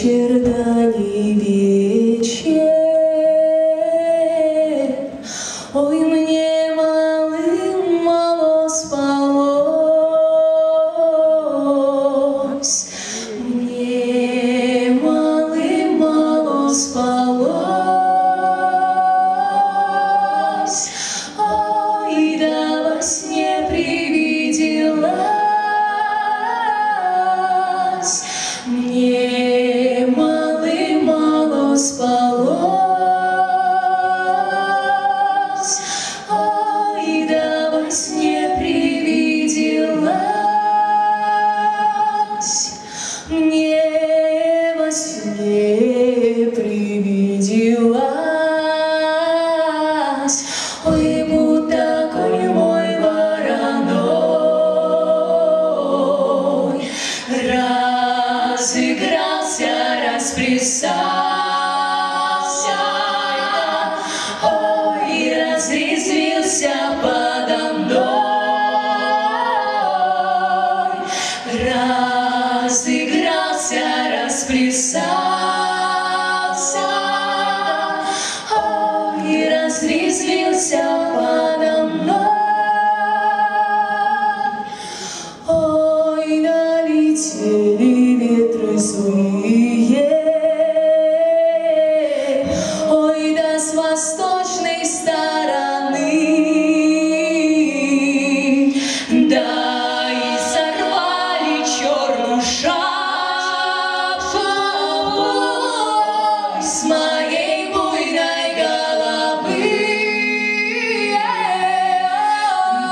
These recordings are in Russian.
вечер, да не вечер. Ой, мне малым мало спалось, мне малым мало спалось. Ой, да во сне привиделась, мне малым мало спалось. Ой, да во сне привиделась, мне во сне привиделась. Ой, будто конь мой вороной разыгрался, расплясался, ой, разрезвился подо мной, разыгрался, расплясался, ой, разрезвился подо мной. Ой, налетели ветры злые, ой, да с восточной стороны, да и сорвали черную шапку с моей буйной головы,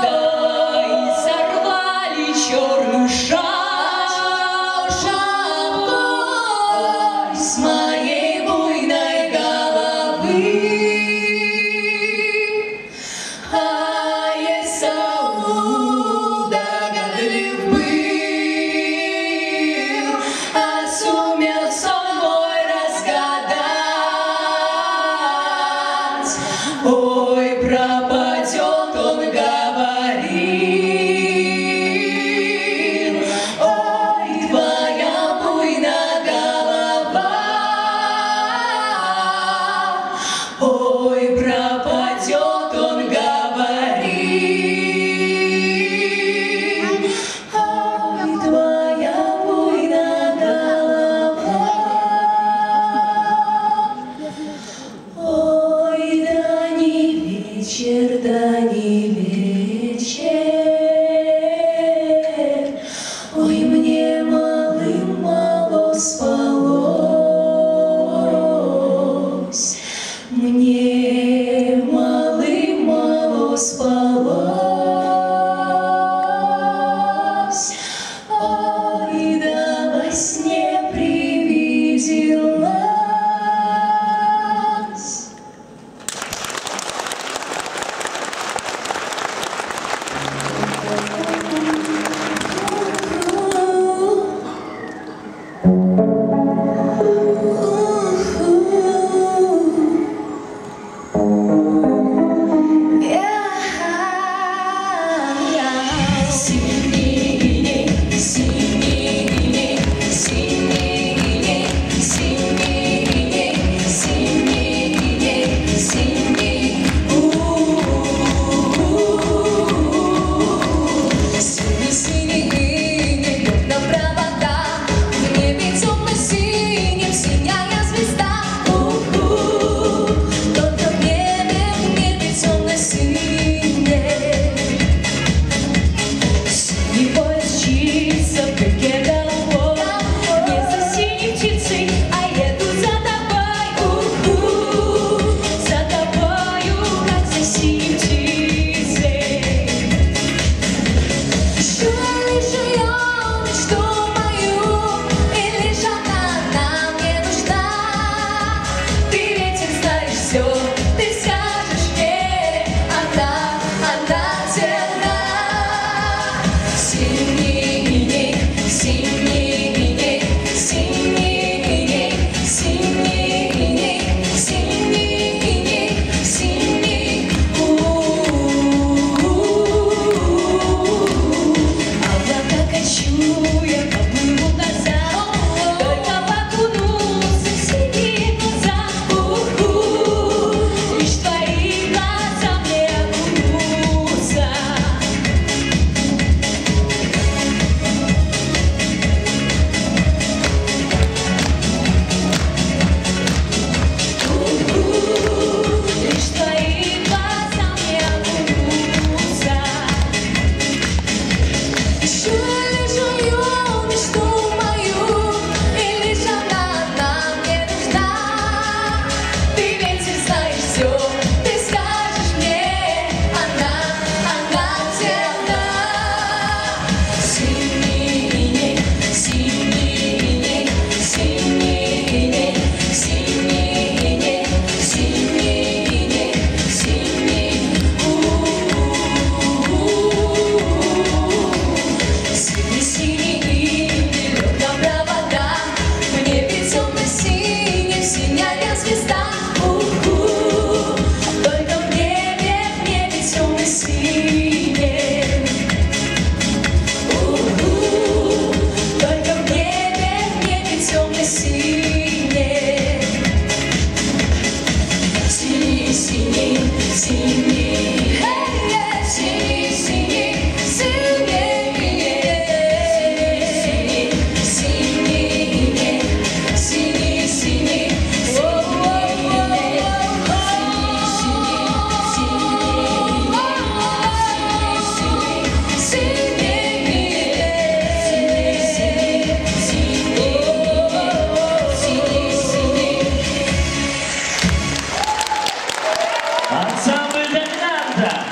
да и сорвали черную шапку с моей буйной головы. А Есаул догадлив был, а сумел сон мой разгадать. Ой, пропадет, он говорил, ой, твоя буйная голова, ой, пропадет, он говорил, ой, твоя буйная голова. Ой, да не вечер, да не вечер. Ой, мне малым мало спалось, мне малым мало спалось.